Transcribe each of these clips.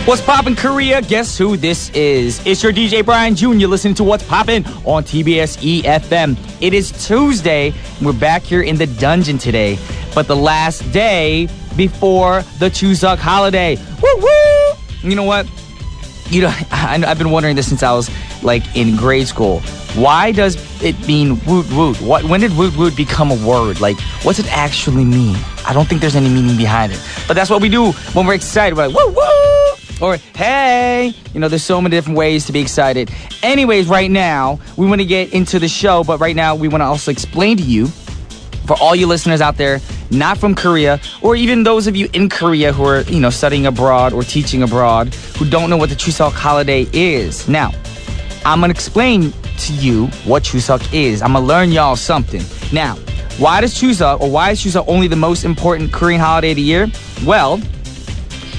What's poppin' Korea? Guess who this is? It's your DJ Brian Jr. listening to What's Poppin' on TBS efm. It is Tuesday. We're back here in the dungeon today, but the last day before the Chuseok holiday. Woo woo! You know what? I've been wondering this since I was like in grade school. Why does it mean woot woot? When did woot woot become a word? Like, what's it actually mean? I don't think there's any meaning behind it. But that's what we do when we're excited. We're like, woo woo! Or, hey! There's so many different ways to be excited. Anyways, right now, we want to get into the show. But right now, we want to also explain to you, for all you listeners out there not from Korea, or even those of you in Korea who are, studying abroad or teaching abroad, who don't know what the Chuseok holiday is. Now, I'm going to explain to you what Chuseok is. I'm going to learn y'all something. Now, why is Chuseok only the most important Korean holiday of the year? Well,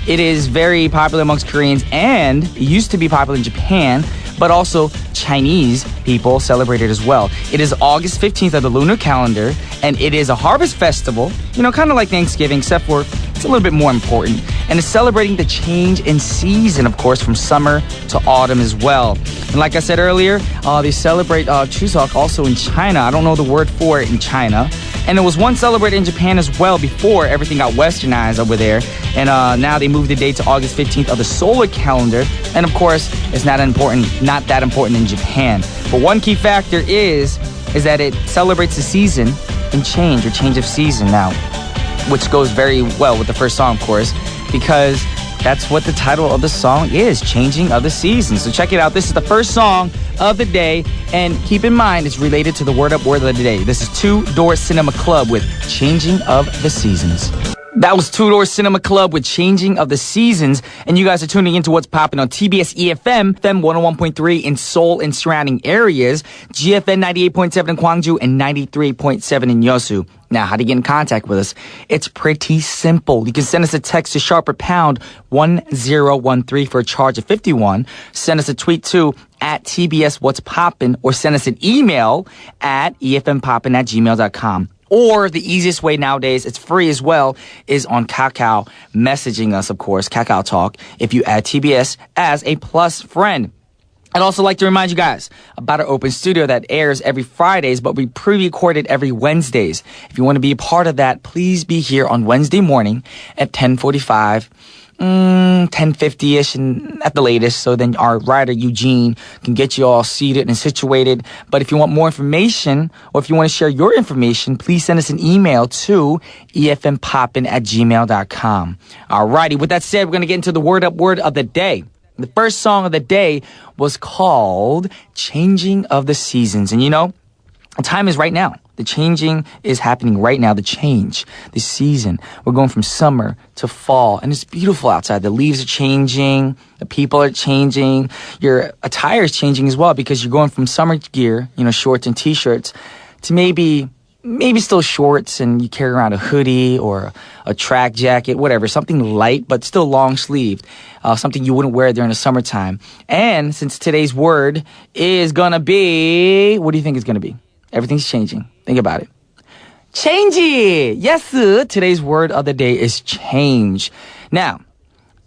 it is very popular amongst Koreans, and it used to be popular in Japan, but also Chinese people celebrate it as well. It is August 15th of the lunar calendar, and it is a harvest festival, kind of like Thanksgiving, except for it's a little bit more important. And it's celebrating the change in season, of course, from summer to autumn as well. And like I said earlier, they celebrate Chuseok also in China. I don't know the word for it in China. And it was once celebrated in Japan as well before everything got westernized over there. And now they moved the date to August 15th of the solar calendar. And of course, it's not that important in Japan. But one key factor is that it celebrates the season and change of season now, which goes very well with the first song, of course, because that's what the title of the song is, Changing of the Seasons. So check it out. This is the first song of the day, and keep in mind it's related to the word of the day. This is Two Door Cinema Club with Changing of the Seasons. That was Two Door Cinema Club with Changing of the Seasons, and you guys are tuning into What's Poppin' on TBS efm, FM 101.3 in Seoul and surrounding areas, GFN 98.7 in Gwangju, and 93.7 in Yeosu. Now, how to get in contact with us? It's pretty simple. You can send us a text to sharper pound 1013 for a charge of 51. Send us a tweet to at TBS What's Poppin', or send us an email at efmpoppin@gmail.com. Or the easiest way nowadays, it's free as well, is on Kakao, messaging us, of course, Kakao Talk, if you add TBS as a plus friend. I'd also like to remind you guys about our open studio that airs every Fridays, but we pre-record it every Wednesdays. If you want to be a part of that, please be here on Wednesday morning at 10:45. 10:50-ish and at the latest, so then our writer Eugene can get you all seated and situated. But if you want more information, or if you want to share your information, please send us an email to efmpoppin@gmail.com. Alrighty, with that said, we're going to get into the word of the day. The first song of the day was called Changing of the Seasons. And the time is right now. The changing is happening right now. The change, the season. We're going from summer to fall, and it's beautiful outside. The leaves are changing. The people are changing. Your attire is changing as well, because you're going from summer gear, shorts and t-shirts, to maybe still shorts, and you carry around a hoodie or a track jacket, whatever, something light but still long sleeved, something you wouldn't wear during the summertime. And since today's word is gonna be, what do you think it's gonna be? Everything's changing. Think about it. Changey! Yes, sir. Today's word of the day is change. Now,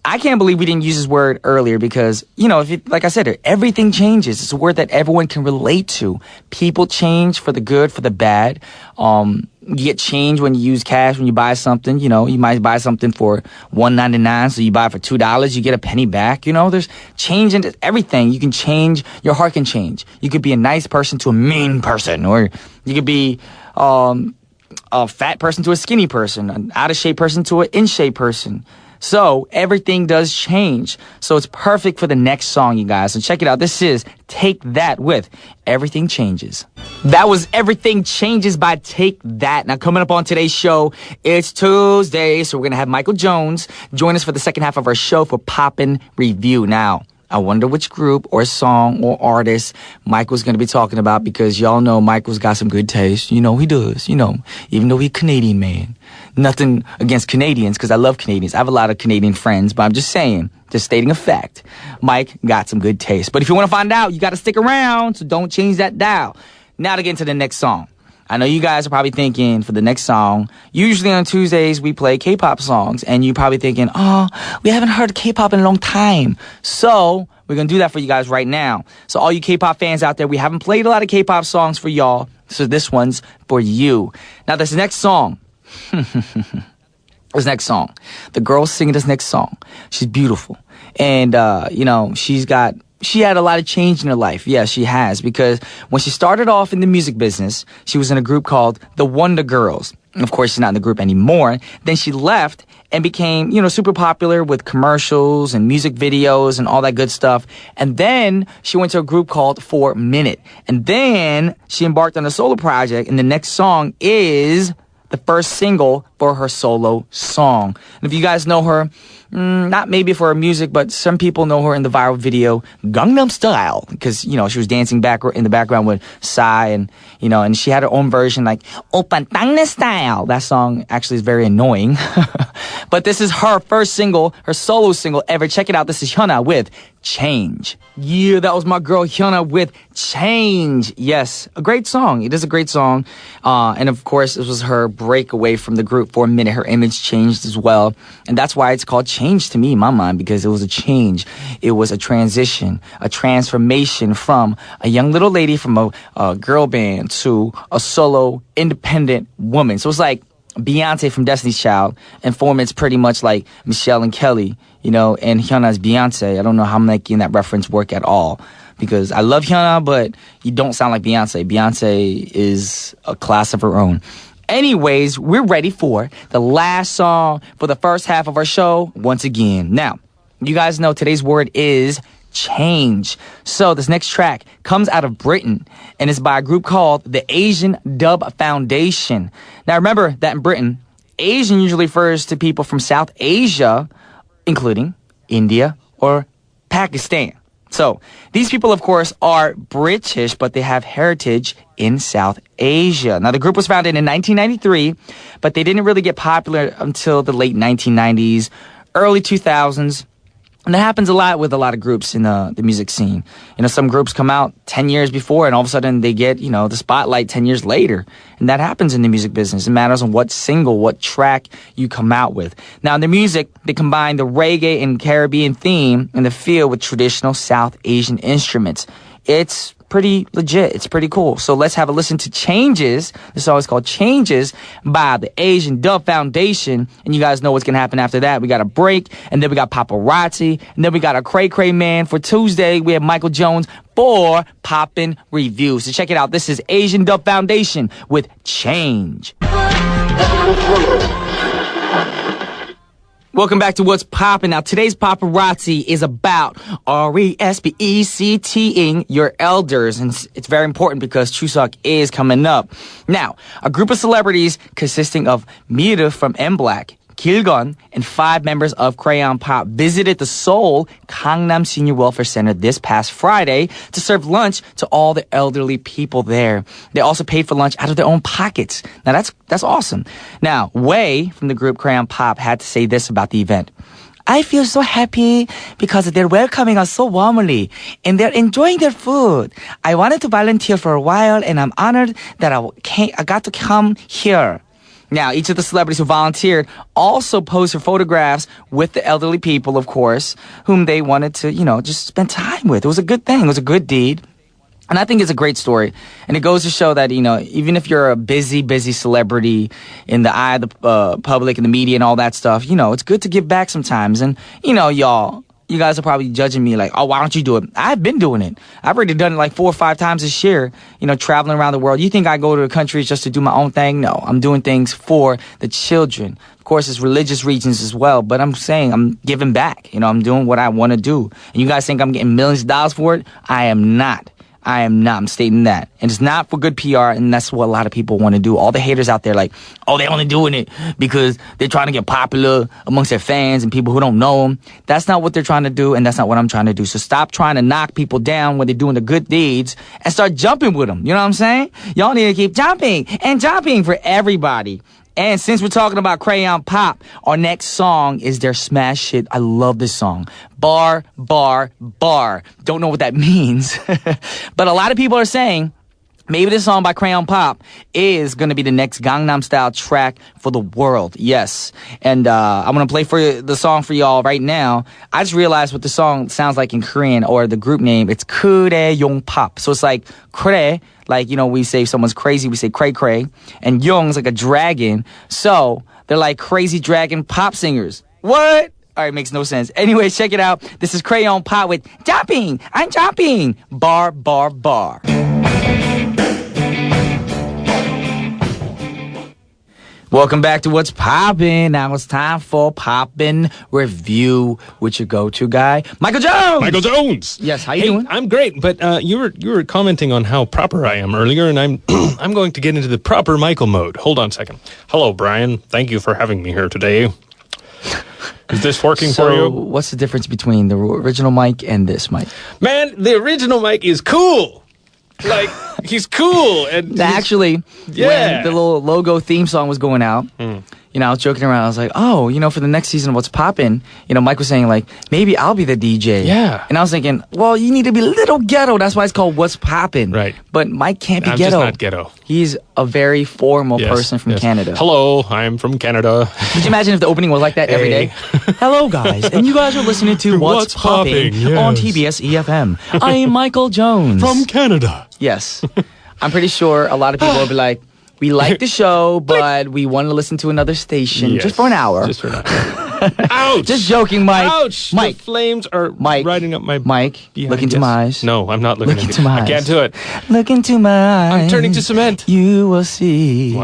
I can't believe we didn't use this word earlier because, like I said, everything changes. It's a word that everyone can relate to. People change for the good, for the bad. You get change when you use cash, when you buy something. You might buy something for $1.99, so you buy it for $2, you get a penny back. There's change in everything. You can change. Your heart can change. You could be a nice person to a mean person, or you could be a fat person to a skinny person, an out-of-shape person to an in-shape person. So everything does change. So it's perfect for the next song, you guys. So check it out. This is Take That with Everything Changes. That was Everything Changes by Take That. Now coming up on today's show, it's Tuesday. So we're going to have Michael Jones join us for the second half of our show for Poppin' Review. Now, I wonder which group or song or artist Michael's going to be talking about, because y'all know Michael's got some good taste. He does, even though he's a Canadian man. Nothing against Canadians, because I love Canadians. I have a lot of Canadian friends, but I'm just saying, just stating a fact. Mike got some good taste. But if you want to find out, you got to stick around, so don't change that dial. Now to get into the next song. I know you guys are probably thinking for the next song, usually on Tuesdays we play K-pop songs, and you're probably thinking, oh, we haven't heard K-pop in a long time. So we're going to do that for you guys right now. So all you K-pop fans out there, we haven't played a lot of K-pop songs for y'all, so this one's for you. Now this next song, the girl singing this next song, she's beautiful. And, she had a lot of change in her life. Yeah, she has. Because when she started off in the music business, she was in a group called the Wonder Girls. Of course, she's not in the group anymore. Then she left and became, super popular with commercials and music videos and all that good stuff. And then she went to a group called 4 Minute. And then she embarked on a solo project. And the next song is the first single for her solo song. And if you guys know her, not maybe for her music, but some people know her in the viral video Gangnam Style, because she was dancing back in the background with Psy, and and she had her own version like Oppa Gangnam Style. That song actually is very annoying. But this is her first single, her solo single ever. Check it out. This is Hyuna with Change. Yeah, that was my girl Hyuna with Change. Yes, a great song. It is a great song. And of course, it was her breakaway from the group for a minute. Her image changed as well. And that's why it's called Change to me in my mind, because it was a change. It was a transition, a transformation from a young little lady from a girl band to a solo independent woman. So it's like Beyonce from Destiny's Child, and 4 Minute's pretty much like Michelle and Kelly, and Hyuna's Beyonce. I don't know how I'm making that reference work at all, because I love Hyuna, but you don't sound like Beyonce. Beyonce is a class of her own. Anyways, we're ready for the last song for the first half of our show once again. Now, you guys know today's word is change. So this next track comes out of Britain, and it's by a group called the Asian Dub Foundation. Now remember that in Britain, Asian usually refers to people from South Asia, including India or Pakistan. So these people, of course, are British, but they have heritage in South Asia. Now, the group was founded in 1993, but they didn't really get popular until the late 1990s, early 2000s. And that happens a lot with a lot of groups in the music scene. Some groups come out 10 years before, and all of a sudden they get, the spotlight 10 years later. And that happens in the music business. It matters on what single, what track you come out with. Now, in the music, they combine the reggae and Caribbean theme in the field with traditional South Asian instruments. It's pretty legit. It's pretty cool. So let's have a listen to Changes. This song is called Changes by the Asian Dub Foundation. And you guys know what's going to happen after that. We got a break, and then we got Paparazzi, and then we got a Cray Cray Man for Tuesday. We have Michael Jones for Poppin' Review. So check it out. This is Asian Dub Foundation with Change. Welcome back to What's Poppin'. Now, today's paparazzi is about respecting your elders. And it's very important because Chuseok is coming up. Now, a group of celebrities consisting of Miru from M Black, Kilgon, and 5 members of Crayon Pop visited the Seoul Gangnam Senior Welfare Center this past Friday to serve lunch to all the elderly people there. They also paid for lunch out of their own pockets. Now, that's awesome. Now, Wei from the group Crayon Pop had to say this about the event. I feel so happy because they're welcoming us so warmly and they're enjoying their food. I wanted to volunteer for a while, and I'm honored that I got to come here. Now, each of the celebrities who volunteered also posed for photographs with the elderly people, of course, whom they wanted to, just spend time with. It was a good thing. It was a good deed. And I think it's a great story. And it goes to show that, even if you're a busy celebrity in the eye of the public and the media and all that stuff, it's good to give back sometimes. And, you guys are probably judging me like, oh, why don't you do it? I've been doing it. I've already done it like 4 or 5 times this year, traveling around the world. You think I go to the countries just to do my own thing? No, I'm doing things for the children. Of course, it's religious regions as well, but I'm saying I'm giving back. I'm doing what I want to do. And you guys think I'm getting millions of dollars for it? I am not. I'm stating that. And it's not for good PR, and that's what a lot of people want to do. All the haters out there like, oh, they're only doing it because they're trying to get popular amongst their fans and people who don't know them. That's not what they're trying to do, and that's not what I'm trying to do. So stop trying to knock people down when they're doing the good deeds and start jumping with them. You know what I'm saying? Y'all need to keep jumping and jumping for everybody. And since we're talking about Crayon Pop, our next song is their smash hit. I love this song. Bar, bar, bar. Don't know what that means. But a lot of people are saying maybe this song by Crayon Pop is going to be the next Gangnam Style track for the world. Yes. And I'm going to play the song for y'all right now. I just realized what the song sounds like in Korean, or the group name. It's Kurayon Pop. So it's like Kure, like, you know, we say if someone's crazy, we say cray cray. And Young's like a dragon. So they're like crazy dragon pop singers. What? All right, makes no sense. Anyway, check it out. This is Crayon Pop with Jumping, I'm Jumping, bar, bar, bar. Welcome back to What's Poppin'. Now it's time for Poppin' Review with your go-to guy, Michael Jones. Michael Jones. Yes, how you doing? I'm great, but you were commenting on how proper I am earlier, and I'm I'm going to get into the proper Michael mode. Hold on a second. Hello, Brian. Thank you for having me here today. Is this working for you? What's the difference between the original mic and this mic? Man, the original mic is cool. Like, he's cool. And actually, when the little logo theme song was going out, you know, I was joking around. I was like, oh, you know, for the next season of What's Poppin', you know, Mike was saying, like, maybe I'll be the DJ. Yeah. And I was thinking, well, you need to be a little ghetto. That's why it's called What's Poppin'. Right. But Mike can't be I'm ghetto. just not ghetto. He's a very formal person from Canada. Hello, I'm from Canada. Could you imagine if the opening was like that every day? Hello, guys. And you guys are listening to What's Poppin' on TBS efm. I am Michael Jones. From Canada. Yes. I'm pretty sure a lot of people will be like, we like the show, but we want to listen to another station just for an hour. Just for an hour. Ouch! Just joking, Mike. Ouch! Mike. The flames are riding up my Mike, behind. look into my eyes. No, I'm not looking into my eyes. I can't do it. Look into my eyes. I'm turning to cement. You will see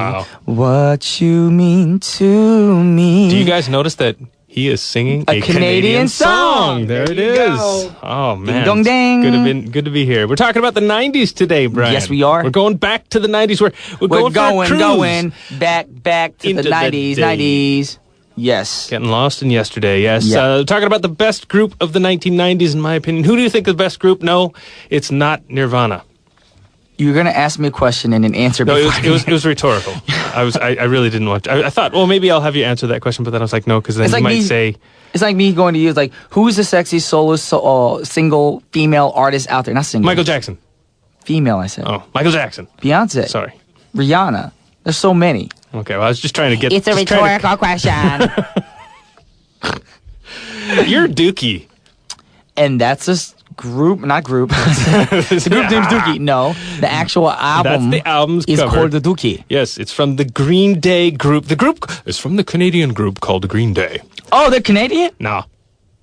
what you mean to me. Do you guys notice that he is singing a Canadian song? There it is. Go. Oh, man. Ding dong ding. Good to be here. We're talking about the 90s today, Brian. Yes, we are. We're going back to the 90s. We're going back to the 90s. Yes. Getting lost in yesterday, yes. Yeah. Talking about the best group of the 1990s, in my opinion. Who do you think is the best group? No, it's not Nirvana. You're going to ask me a question and then answer No, before it was rhetorical. I really didn't want to. I thought, well, maybe I'll have you answer that question, but then I was like, no, because then you might say... It's like me going to you, like, who's the sexy solo single female artist out there? Not single. Michael Jackson. Female, I said. Oh, Michael Jackson. Beyonce. Sorry. Rihanna. There's so many. Okay, well, I was just trying to get... It's a rhetorical question. You're Dookie. And that's a group, not group. The group name's Dookie. No, the actual album That's the album's is cover. called the Dookie. Yes, it's from the Green Day group. The group is from the Canadian group called Green Day. Oh, they're Canadian? No,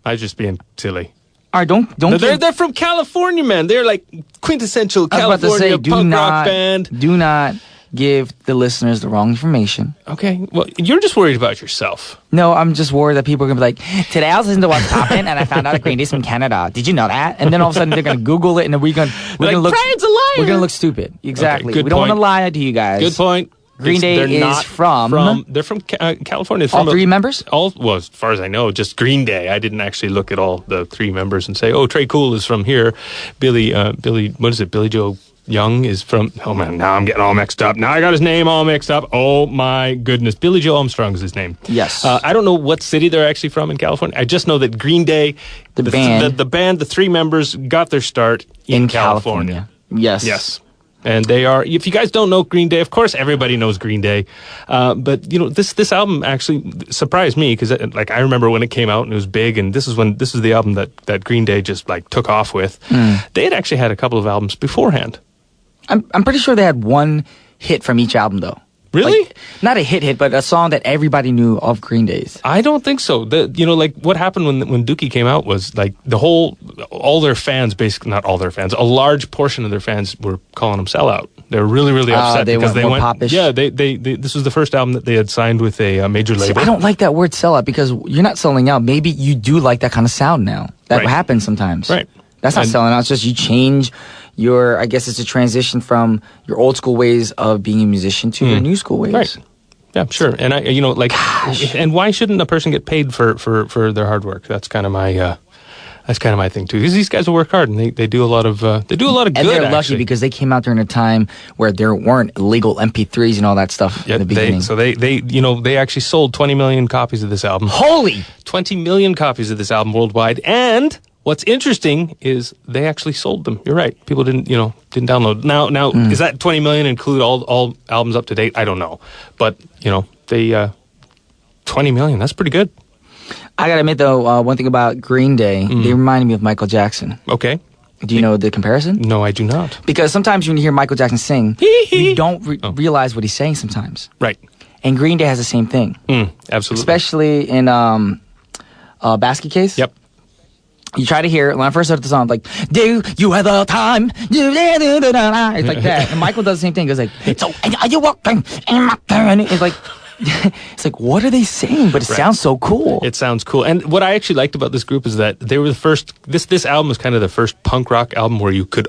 I was just being silly. All right, don't. They're from California, man. They're like quintessential California punk rock band. Do not give the listeners the wrong information. Okay, well, you're just worried about yourself. No, I'm just worried that people are going to be like, today I was listening to What's Poppin' and I found out that Green Day's from Canada. Did you know that? And then all of a sudden they're going to Google it and then we're going to look... Brian's a liar! We're going to look stupid. Exactly. Okay, we don't want to lie to you guys. Good point. Green Day is from... They're from California. All three members? Well, as far as I know, just Green Day. I didn't actually look at all the three members and say, oh, Trey Cool is from here. Billy, what is it? Billy Joe Young is from... Oh, man, now I'm getting all mixed up. Now I got his name all mixed up. Oh, my goodness. Billy Joe Armstrong is his name. Yes. I don't know what city they're actually from in California. I just know that Green Day, the band, the three members, got their start in California. Yes. Yes. And they are, if you guys don't know Green Day, of course everybody knows Green Day. But, you know, this album actually surprised me because, like, I remember when it came out and it was big, and this is the album that Green Day just, like, took off with. They had actually had a couple of albums beforehand. I'm pretty sure they had one hit from each album, though. Really? Like, not a hit, but a song that everybody knew of Green Day's. I don't think so. Like what happened when Dookie came out was like all their fans, basically not all their fans, a large portion of their fans were calling them sellout. They were really, really upset because they went popish. Yeah, they this was the first album that they had signed with a major label. See, I don't like that word sellout because you're not selling out. Maybe you do like that kind of sound now. That happens sometimes. Right. That's not selling out. It's just you change I guess it's a transition from your old school ways of being a musician to your new school ways. Right. Yeah, sure. And and why shouldn't a person get paid for their hard work? That's kind of my thing too. Because these guys will work hard and they do a lot of good. And they're lucky because they came out during a time where there weren't legal MP3s and all that stuff in the beginning. They actually sold 20 million copies of this album. Holy! 20 million copies of this album worldwide, and What's interesting is they actually sold them. You're right. People didn't download. Now, is that 20 million include all albums up to date? I don't know, but they 20 million. That's pretty good. I gotta admit though, one thing about Green Day, they reminded me of Michael Jackson. Okay. Do you know the comparison? No, I do not. Because sometimes when you hear Michael Jackson sing, you don't realize what he's saying sometimes. Right. And Green Day has the same thing. Absolutely. Especially in Basket Case. Yep. You try to hear it. When I first heard the song, like, do you have the time? It's like that. And Michael does the same thing. He goes like, so are you walking in my turn? It's like, what are they saying? But it sounds so cool. It sounds cool. And what I actually liked about this group is that they were the first. This album was kind of the first punk rock album where you could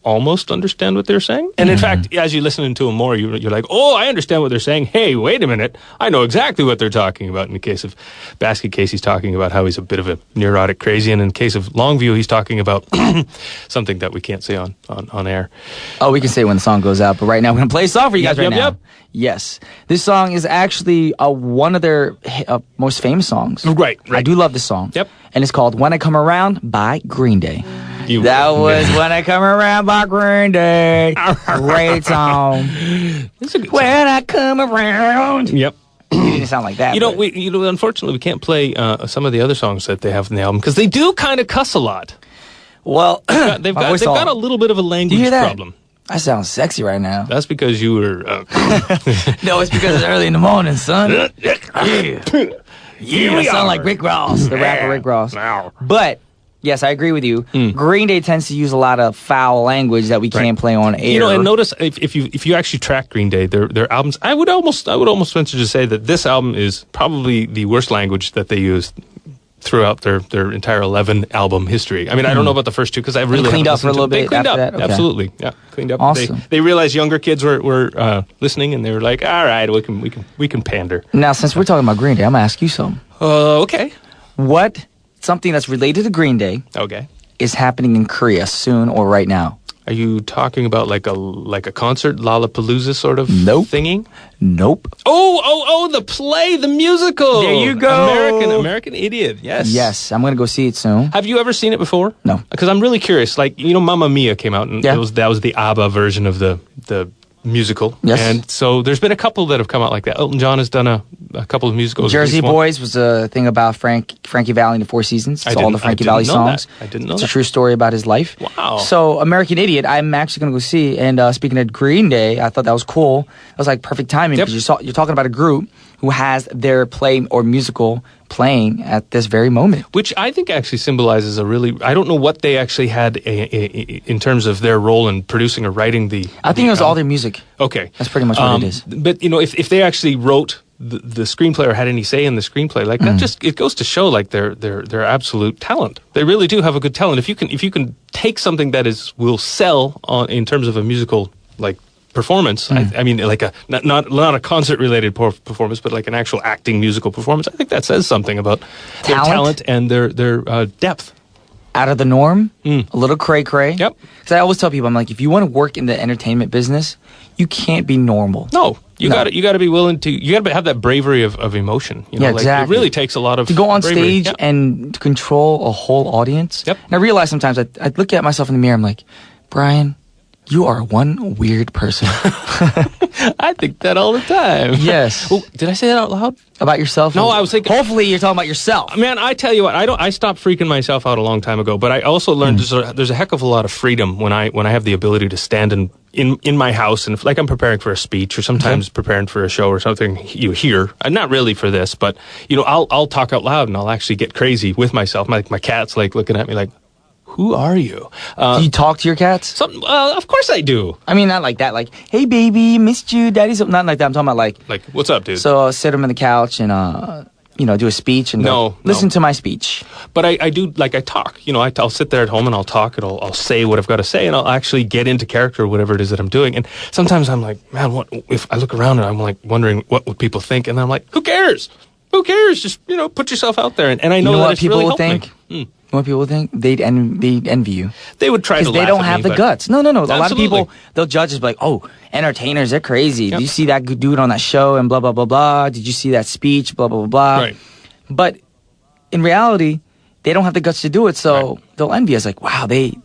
almost understand what they're saying. And in fact, as you listen to them more, you're like, oh, I understand what they're saying. Hey, wait a minute. I know exactly what they're talking about. In the case of Basket Case, he's talking about how he's a bit of a neurotic crazy. And in the case of Longview, he's talking about something that we can't say on air. Oh, we can say it when the song goes out. But right now, we're going to play a song for you guys now. Yep. Yes. This song is actually one of their most famous songs. Right. I do love this song. Yep. And it's called When I Come Around by Green Day. That was When I Come Around by Green Day. Great song. When I Come Around. Yep. It didn't sound like that. Unfortunately, we can't play some of the other songs that they have in the album because they do kind of cuss a lot. Well, they've got a little bit of a language problem. I sound sexy right now. That's because you were... No, it's because it's early in the morning, son. Yeah, I sound like Rick Ross, the rapper Rick Ross. But... yes, I agree with you. Green Day tends to use a lot of foul language that we can't play on air. And notice if you actually track Green Day, their albums, I would almost venture to say that this album is probably the worst language that they used throughout their entire 11 album history. I mean, I don't know about the first two because I really cleaned up for a little bit. They cleaned up, that? Okay. Absolutely, yeah, cleaned up. Awesome. They realized younger kids were listening, and they were like, "All right, we can pander." Now, since we're talking about Green Day, I'm gonna ask you something. Okay. What? Something that's related to Green Day. Okay. Is happening in Korea soon or right now? Are you talking about like a concert, Lollapalooza sort of thingy? Nope. Oh, the play, the musical. There you go. American Idiot. Yes. Yes, I'm going to go see it soon. Have you ever seen it before? No. Because I'm really curious. Like, Mamma Mia came out, and that was the ABBA version of the musical. Yes. And so there's been a couple that have come out like that. Elton John has done a couple of musicals. Jersey Boys was a thing about Frankie Valli and the Four Seasons. It's all the Frankie Valli songs. I didn't know It's a true story about his life. Wow. So American Idiot, I'm actually going to go see. And speaking of Green Day, I thought that was cool. It was like perfect timing because you're talking about a group who has their play or musical playing at this very moment. Which I think actually symbolizes I don't know what they actually had in terms of their role in producing or writing the... I think it was all their music. Okay. That's pretty much what it is. But, if they actually wrote the screenplay or had any say in the screenplay, like that it goes to show like their absolute talent. They really do have a good talent. If you can take something that will sell in terms of a musical, like, performance. I mean, like not a concert related performance, but like an actual acting musical performance. I think that says something about their talent and their depth. Out of the norm, a little cray-cray. Yep. Because I always tell people, I'm like, if you want to work in the entertainment business, you can't be normal. No, you got to be willing to. You got to have that bravery of emotion. Exactly. It really takes a lot of to go on bravery. stage and to control a whole audience. Yep. And I realize sometimes I look at myself in the mirror. I'm like, Brian, you are one weird person. I think that all the time. Yes. Oh, did I say that out loud? About yourself? No, I was thinking... Hopefully you're talking about yourself. Man, I tell you what, I stopped freaking myself out a long time ago, but I also learned there's a heck of a lot of freedom when I have the ability to stand in my house, and if, like, I'm preparing for a speech or sometimes preparing for a show or something you hear, not really for this, but, I'll talk out loud and I'll actually get crazy with myself. My cat's, like, looking at me like, who are you? Do you talk to your cats? Of course I do. I mean, not like that. Like, hey, baby, missed you. Daddy's... Not like that. I'm talking about like... what's up, dude? So I'll sit him on the couch and, do a speech and listen to my speech. But I do, like, I talk. I'll sit there at home and I'll talk and I'll say what I've got to say and I'll actually get into character or whatever it is that I'm doing. And sometimes I'm like, man, what if I look around and I'm like wondering what would people think? And then I'm like, who cares? Who cares? Just, put yourself out there. And I know that it's really helped me. You know what people think? They'd envy you. They would try to laugh because they don't have the guts. No. Absolutely. A lot of people, they'll judge us like, oh, entertainers, they're crazy. Did you see that dude on that show and blah, blah, blah, blah? Did you see that speech? Blah, blah, blah, blah. Right. But in reality, they don't have the guts to do it, so they'll envy us. Like, wow, they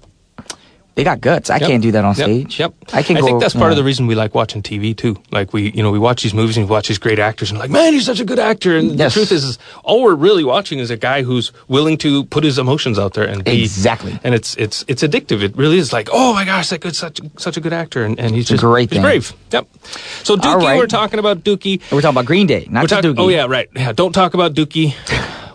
got guts. I can't do that on stage. Yep. I think that's part of the reason we like watching TV too. Like we watch these movies and we watch these great actors and like, man, he's such a good actor. And the truth is all we're really watching is a guy who's willing to put his emotions out there and be. Exactly. And it's addictive. It really is like, oh my gosh, that guy's such a good actor. And he's just great thing. Brave. Yep. So Dookie, we're talking about Dookie. We're talking about Green Day, not just Dookie. Oh yeah, right. Yeah, don't talk about Dookie.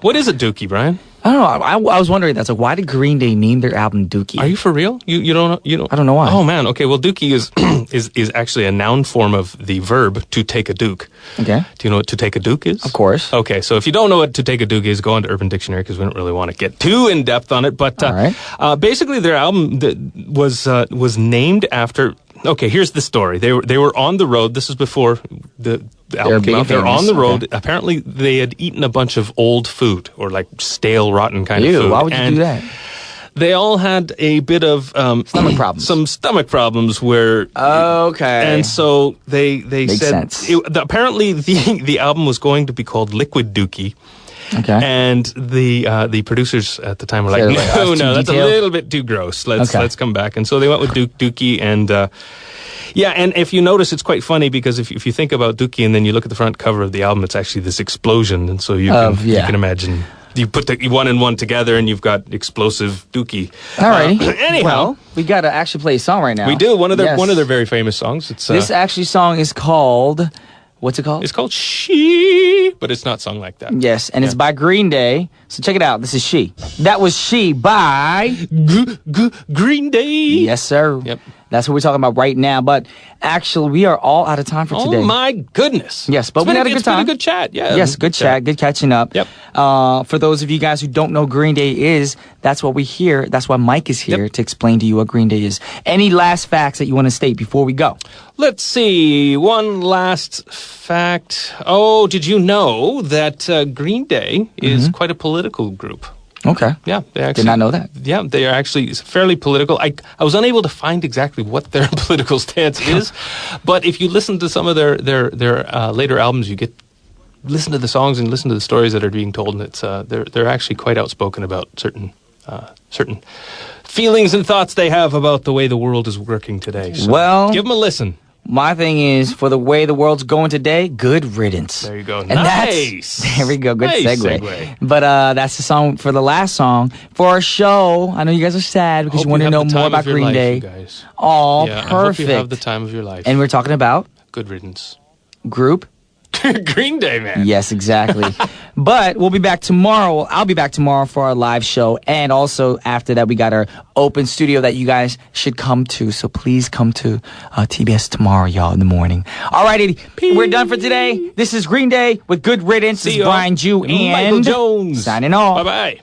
What is a Dookie, Brian? I don't know. I was wondering that. So why did Green Day name their album Dookie? Are you for real? You don't know? I don't know why. Oh man. Okay. Well, Dookie is actually a noun form of the verb to take a duke. Okay. Do you know what to take a duke is? Of course. Okay. So if you don't know what to take a duke is, go onto Urban Dictionary because we don't really want to get too in depth on it. But basically, their album was named after. Okay, here's the story. They were on the road. This is before the album came out. They're on the road. Okay. Apparently, they had eaten a bunch of old food or like stale, rotten kind of food. Why would you do that? They all had a bit of stomach problems. Some stomach problems where. Okay. And so they Makes said apparently the album was going to be called Liquid Dookie. Okay. And the producers at the time were like, no, that's a little bit too gross. Let's come back. And so they went with Dookie and and if you notice, it's quite funny because if you think about Dookie and then you look at the front cover of the album, it's actually this explosion. And so you can imagine. You put the one and one together and you've got explosive Dookie. All right. Anyhow, we got to actually play a song right now. We do. One of their very famous songs. It's this actually song is called. What's it called? It's called She, but it's not sung like that. Yes, and it's by Green Day. So check it out. This is She. That was She by Green Day. Yes, sir. Yep. That's what we're talking about right now. But actually, we are all out of time for today. Oh, my goodness. Yes, but we had a good time. It's been a good chat. Yeah. Yes, good chat. Good catching up. Yep. For those of you guys who don't know Green Day is, that's what we hear. That's why Mike is here to explain to you what Green Day is. Any last facts that you want to state before we go? Let's see. One last fact. Oh, did you know that Green Day is quite a political group? Okay. Yeah, they actually did not know that. Yeah, they are actually fairly political. I was unable to find exactly what their political stance is, but if you listen to some of their later albums, you listen to the songs and listen to the stories that are being told, and it's they're actually quite outspoken about certain feelings and thoughts they have about the way the world is working today. So well, give them a listen. My thing is, for the way the world's going today, good riddance. There you go. And nice. There we go. Good nice segue. But that's the song for the last song for our show. I know you guys are sad because you want to know more about Green Day. Guys. Oh, yeah, perfect. I hope you have the time of your life. And we're talking about good riddance. Group. Green Day, man. Yes, exactly. But we'll be back tomorrow. I'll be back tomorrow for our live show. And also after that, we got our open studio that you guys should come to. So please come to TBS tomorrow, y'all, in the morning. All righty. We're done for today. This is Green Day with Good Riddance. This is Brian Jew and Michael Jones. Signing off. Bye-bye.